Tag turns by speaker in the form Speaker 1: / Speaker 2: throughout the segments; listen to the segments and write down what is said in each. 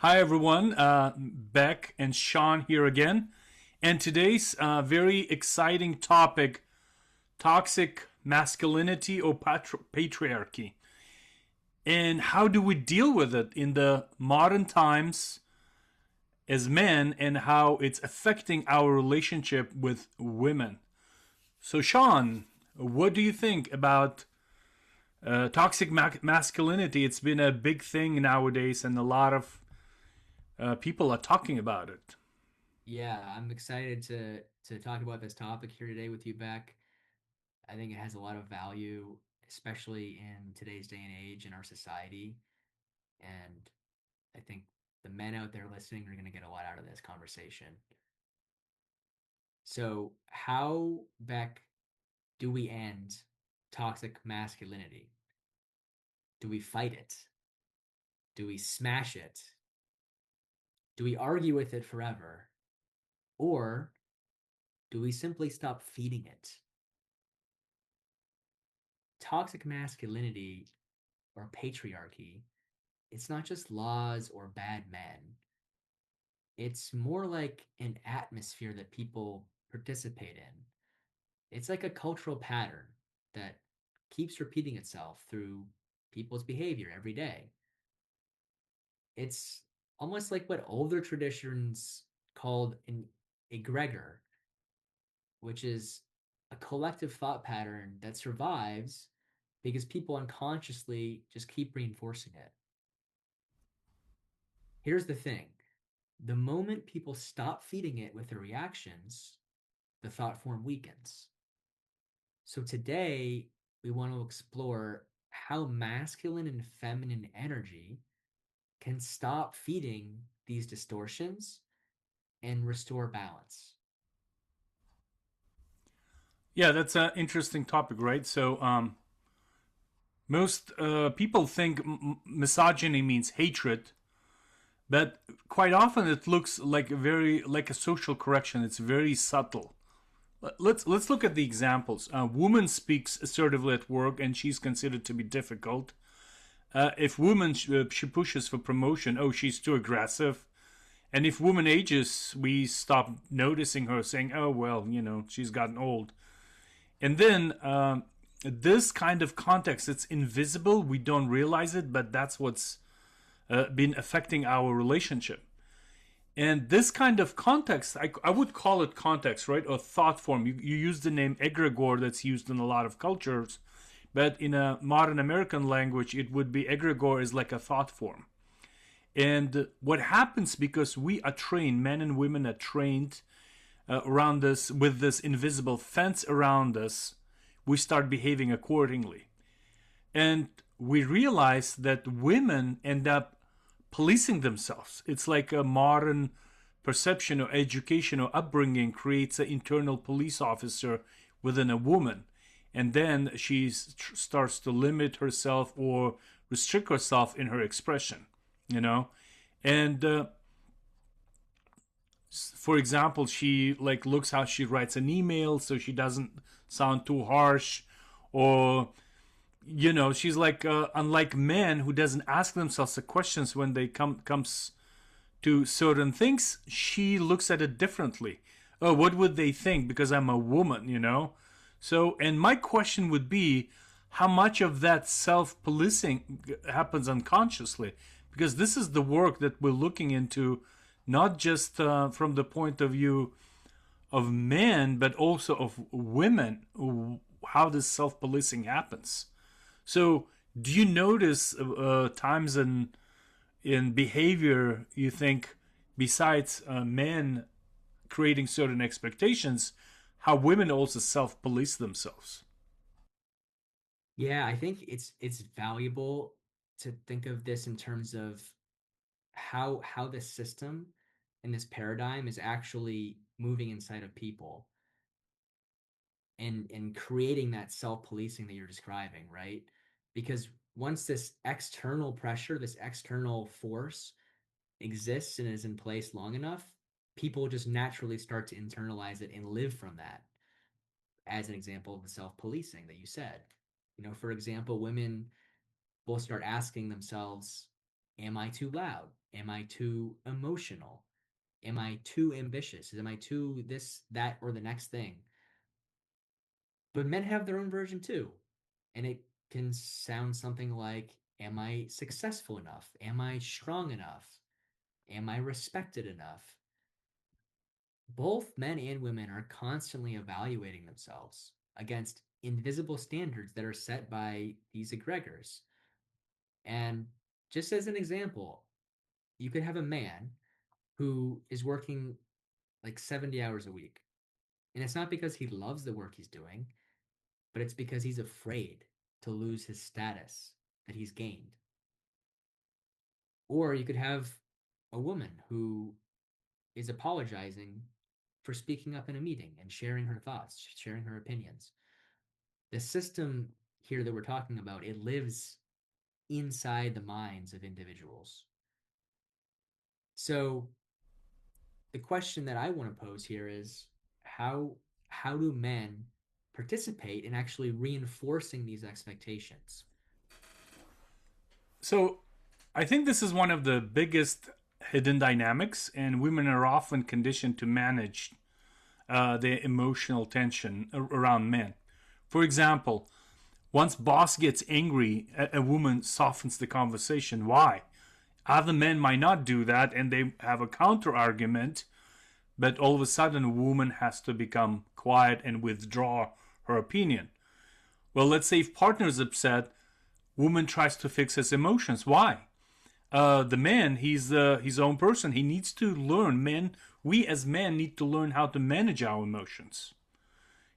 Speaker 1: Hi, everyone. Beck and Sean here again. And today's very exciting topic: toxic masculinity or patriarchy. And how do we deal with it in the modern times as men, and how it's affecting our relationship with women? So, Sean, what do you think about toxic masculinity? It's been a big thing nowadays, and a lot of people are talking about it.
Speaker 2: Yeah, I'm excited to talk about this topic here today with you, Beck. I think it has a lot of value, especially in today's day and age in our society. And I think the men out there listening are going to get a lot out of this conversation. So, how, Beck, do we end toxic masculinity? Do we fight it? Do we smash it? Do we argue with it forever? Or do we simply stop feeding it? Toxic masculinity or patriarchy, it's not just laws or bad men. It's more like an atmosphere that people participate in. It's like a cultural pattern that keeps repeating itself through people's behavior every day. It's almost like what older traditions called an egregor, which is a collective thought pattern that survives because people unconsciously just keep reinforcing it. Here's the thing: the moment people stop feeding it with their reactions, the thought form weakens. So today, we want to explore how masculine and feminine energy can stop feeding these distortions and restore balance.
Speaker 1: Yeah, that's an interesting topic, right? So, most people think misogyny means hatred, but quite often it looks like a social correction. It's very subtle. Let's look at the examples. A woman speaks assertively at work, and she's considered to be difficult. If woman she pushes for promotion, oh, she's too aggressive. And if woman ages, we stop noticing her, saying, oh well, she's gotten old. And then this kind of context, it's invisible. We don't realize it, but that's what's been affecting our relationship. And this kind of context, I would call it context, right? Or thought form. You use the name egregore that's used in a lot of cultures, but in a modern American language, it would be egregore is like a thought form. And what happens because we are trained, men and women are trained around us with this invisible fence around us, we start behaving accordingly. And we realize that women end up policing themselves. It's like a modern perception or education or upbringing creates an internal police officer within a woman. And then she starts to limit herself or restrict herself in her expression, you know? And for example, she like looks how she writes an email so she doesn't sound too harsh, or she's like unlike men who doesn't ask themselves the questions when they comes to certain things. She looks at it differently. Oh, what would they think because I'm a woman? So, and my question would be, how much of that self-policing happens unconsciously? Because this is the work that we're looking into, not just from the point of view of men, but also of women, how this self-policing happens. So, do you notice times in behavior you think, besides men creating certain expectations, how women also self-police themselves?
Speaker 2: Yeah, I think it's valuable to think of this in terms of how this system and this paradigm is actually moving inside of people and creating that self-policing that you're describing, right? Because once this external pressure, this external force exists and is in place long enough, people just naturally start to internalize it and live from that. As an example of the self-policing that you said, for example, women will start asking themselves Am I too loud? Am I too emotional? Am I too ambitious? Am I too this, that, or the next thing? But men have their own version too. And it can sound something like, am I successful enough? Am I strong enough? Am I respected enough? Both men and women are constantly evaluating themselves against invisible standards that are set by these egregors. And just as an example, you could have a man who is working like 70 hours a week. And it's not because he loves the work he's doing, but it's because he's afraid to lose his status that he's gained. Or you could have a woman who is apologizing for speaking up in a meeting and sharing her thoughts, sharing her opinions. The system here that we're talking about, it lives inside the minds of individuals. So the question that I want to pose here is how how do men participate in actually reinforcing these expectations?
Speaker 1: So I think this is one of the biggest hidden dynamics, and women are often conditioned to manage their emotional tension around men. For example, once boss gets angry, a woman softens the conversation. Why? Other men might not do that, and they have a counter argument, but all of a sudden, a woman has to become quiet and withdraw her opinion. Well, let's say if partner is upset, woman tries to fix his emotions. Why? The man, he's his own person. He needs to learn. Men, we as men need to learn how to manage our emotions.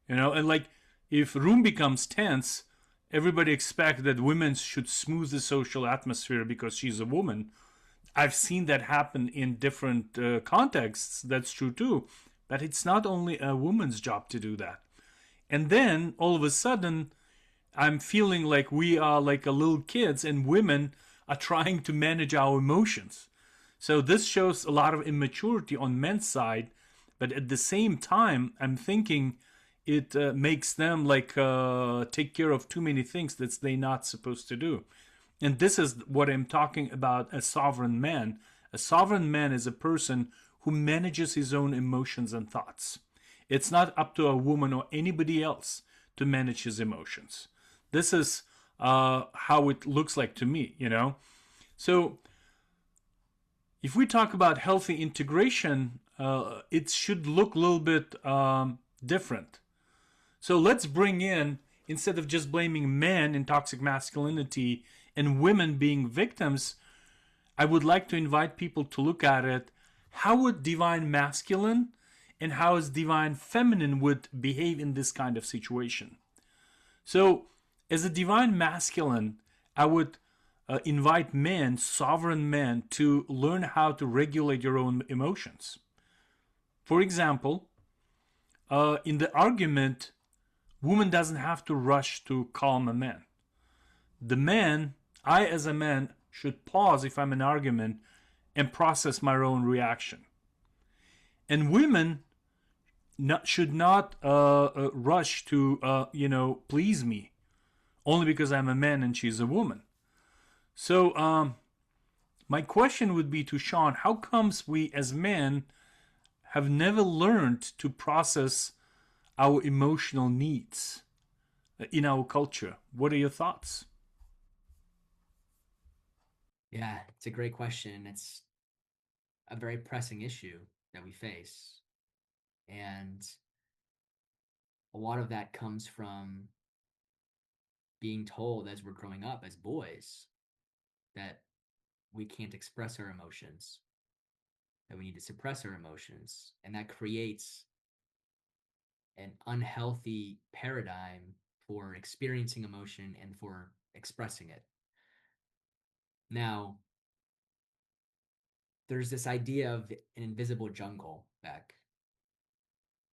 Speaker 1: And like if room becomes tense, everybody expects that women should smooth the social atmosphere because she's a woman. I've seen that happen in different contexts. That's true too. But it's not only a woman's job to do that. And then all of a sudden, I'm feeling like we are like a little kids and women are trying to manage our emotions. So this shows a lot of immaturity on men's side, but at the same time, I'm thinking it makes them like take care of too many things that they're not supposed to do. And this is what I'm talking about, a sovereign man. A sovereign man is a person who manages his own emotions and thoughts. It's not up to a woman or anybody else to manage his emotions. This is how it looks like to me. So if we talk about healthy integration, it should look a little bit different. So let's bring in, instead of just blaming men in toxic masculinity and women being victims, I would like to invite people to look at it. How would divine masculine and how is divine feminine would behave in this kind of situation? So, as a divine masculine, I would invite men, sovereign men, to learn how to regulate your own emotions. For example, in the argument, woman doesn't have to rush to calm a man. The man, I as a man, should pause if I'm in an argument and process my own reaction. And women should not rush to, please me only because I'm a man and she's a woman. So, my question would be to Sean: how comes we as men have never learned to process our emotional needs in our culture? What are your thoughts?
Speaker 2: Yeah, it's a great question. It's a very pressing issue that we face. And a lot of that comes from being told as we're growing up as boys that we can't express our emotions, that we need to suppress our emotions. And that creates an unhealthy paradigm for experiencing emotion and for expressing it. Now, there's this idea of an invisible jungle, Beck.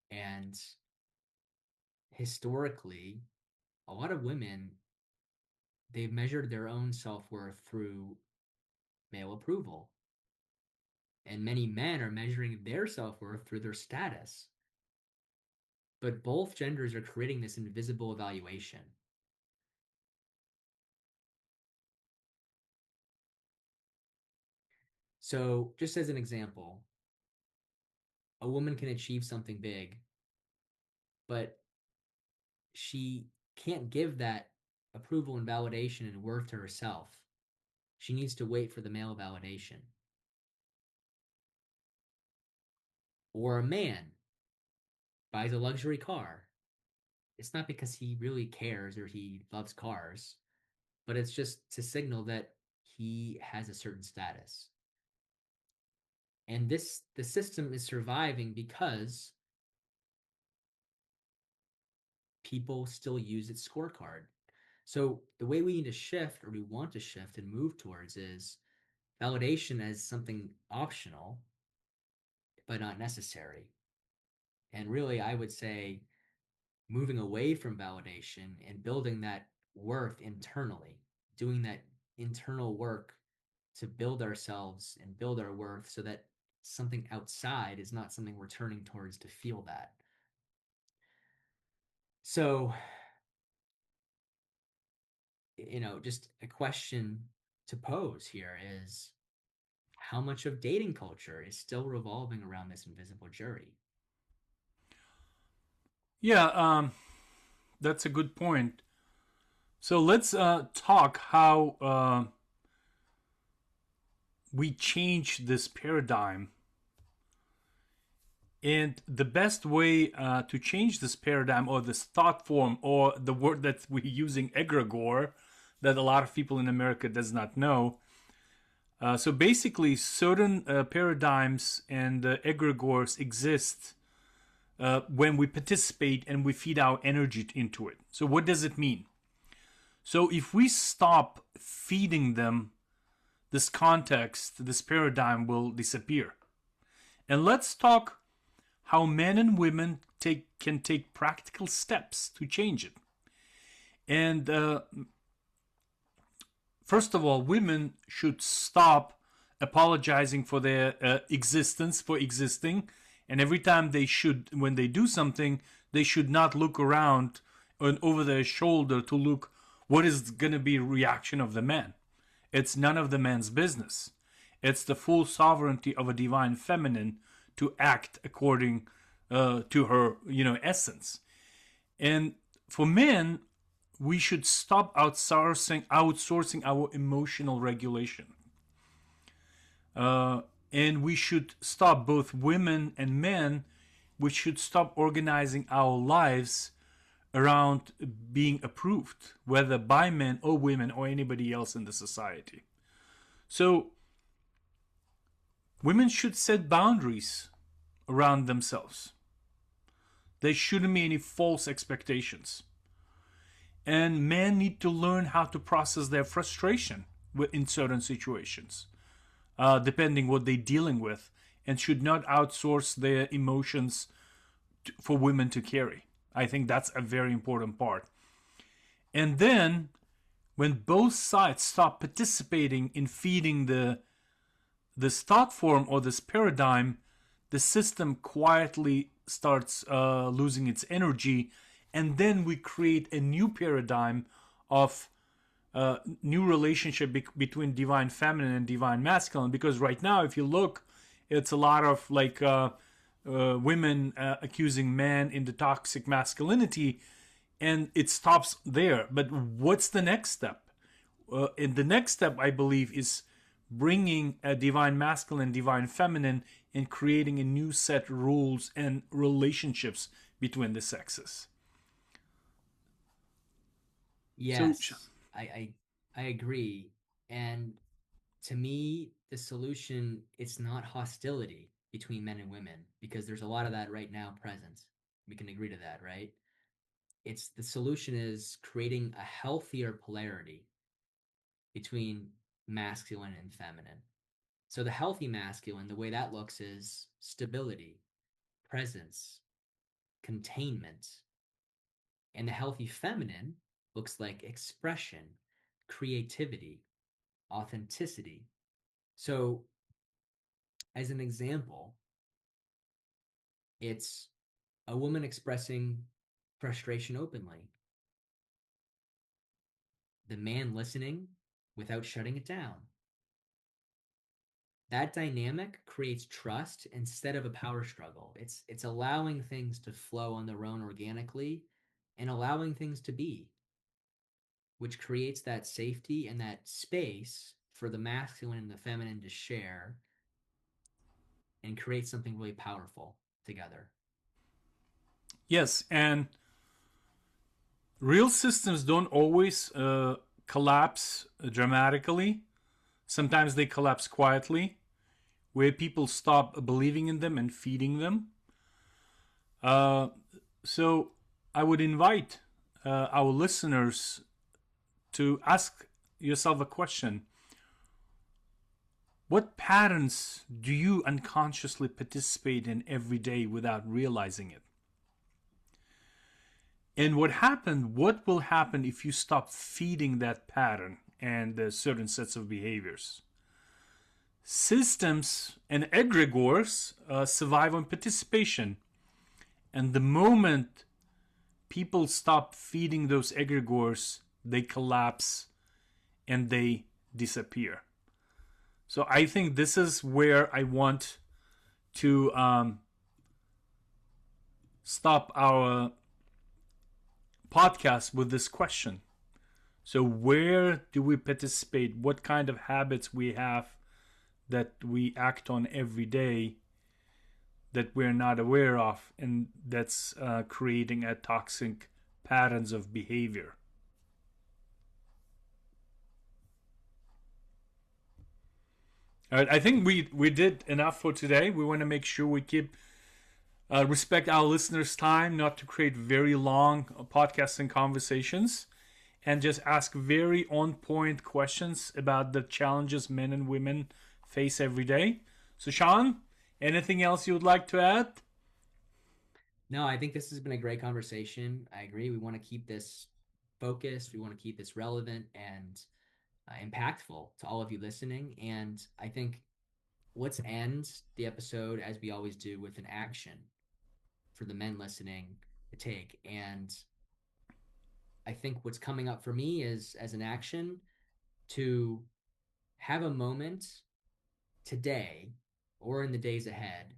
Speaker 2: And historically, a lot of women, they've measured their own self-worth through male approval. And many men are measuring their self-worth through their status. But both genders are creating this invisible evaluation. So, just as an example, a woman can achieve something big, but she can't give that approval and validation and worth to herself. She needs to wait for the male validation. Or a man buys a luxury car. It's not because he really cares or he loves cars, but it's just to signal that he has a certain status. And the system is surviving because people still use its scorecard. So the way we need to shift, or we want to shift and move towards, is validation as something optional but not necessary. And really, I would say moving away from validation and building that worth internally, doing that internal work to build ourselves and build our worth so that something outside is not something we're turning towards to feel that. So, just a question to pose here is, how much of dating culture is still revolving around this invisible jury?
Speaker 1: Yeah, that's a good point. So let's talk how we change this paradigm. And the best way to change this paradigm or this thought form, or the word that we're using, egregore, that a lot of people in America does not know. So basically, certain paradigms and egregores exist when we participate and we feed our energy into it. So what does it mean? So if we stop feeding them this context, this paradigm will disappear. And let's talk how men and women can take practical steps to change it. And first of all, women should stop apologizing for their existence, for existing. And every time when they do something, they should not look around and over their shoulder to look what is going to be reaction of the man. It's none of the man's business. It's the full sovereignty of a divine feminine to act according to her, essence. And for men, we should stop outsourcing our emotional regulation. And we should stop, both women and men, we should stop organizing our lives around being approved, whether by men or women or anybody else in the society. So, women should set boundaries around themselves. There shouldn't be any false expectations. And men need to learn how to process their frustration in certain situations, depending what they're dealing with, and should not outsource their emotions for women to carry. I think that's a very important part. And then, when both sides stop participating in feeding this thought form or this paradigm, the system quietly starts losing its energy, and then we create a new paradigm of new relationship between divine feminine and divine masculine. Because right now, if you look, it's a lot of like women accusing men in the toxic masculinity, and it stops there. But what's the next step? And the next step, I believe, is bringing a divine masculine, divine feminine, and creating a new set rules and relationships between the sexes. So,
Speaker 2: Yes, I agree. And to me, the solution, it's not hostility between men and women, because there's a lot of that right now present. We can agree to that, right? It's the solution is creating a healthier polarity between masculine and feminine. So the healthy masculine, the way that looks is stability, presence, containment. And the healthy feminine looks like expression, creativity, authenticity. So, as an example, it's a woman expressing frustration openly, the man listening without shutting it down, That dynamic creates trust instead of a power struggle. It's allowing things to flow on their own organically and allowing things to be, which creates that safety and that space for the masculine and the feminine to share and create something really powerful together.
Speaker 1: Yes, and real systems don't always collapse dramatically. Sometimes they collapse quietly, where people stop believing in them and feeding them. Uh, so I would invite our listeners to ask yourself a question. What patterns do you unconsciously participate in every day without realizing it? And what will happen if you stop feeding that pattern and certain sets of behaviors? Systems and egregores survive on participation. And the moment people stop feeding those egregores, they collapse and they disappear. So I think this is where I want to stop our podcast with this question. So where do we participate? What kind of habits we have that we act on every day that we're not aware of, and that's creating a toxic patterns of behavior. All right, I think we did enough for today. We want to make sure we keep respect our listeners' time, not to create very long podcasting conversations, and just ask very on point questions about the challenges men and women face every day. So, Sean, anything else you would like to add?
Speaker 2: No, I think this has been a great conversation. I agree. We want to keep this focused, we want to keep this relevant and impactful to all of you listening. And I think let's end the episode as we always do with an action for the men listening to take. And I think what's coming up for me is as an action to have a moment today or in the days ahead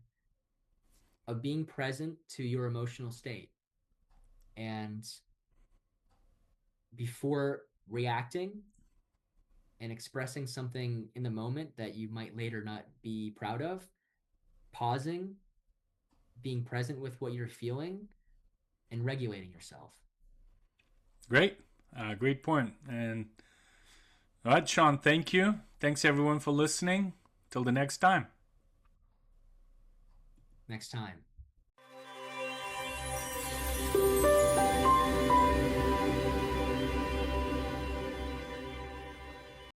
Speaker 2: of being present to your emotional state. And before reacting and expressing something in the moment that you might later not be proud of, pausing, being present with what you're feeling, and regulating yourself.
Speaker 1: Great, great point. And all right, Sean, thank you. Thanks everyone for listening. Till the next time.
Speaker 2: Next time.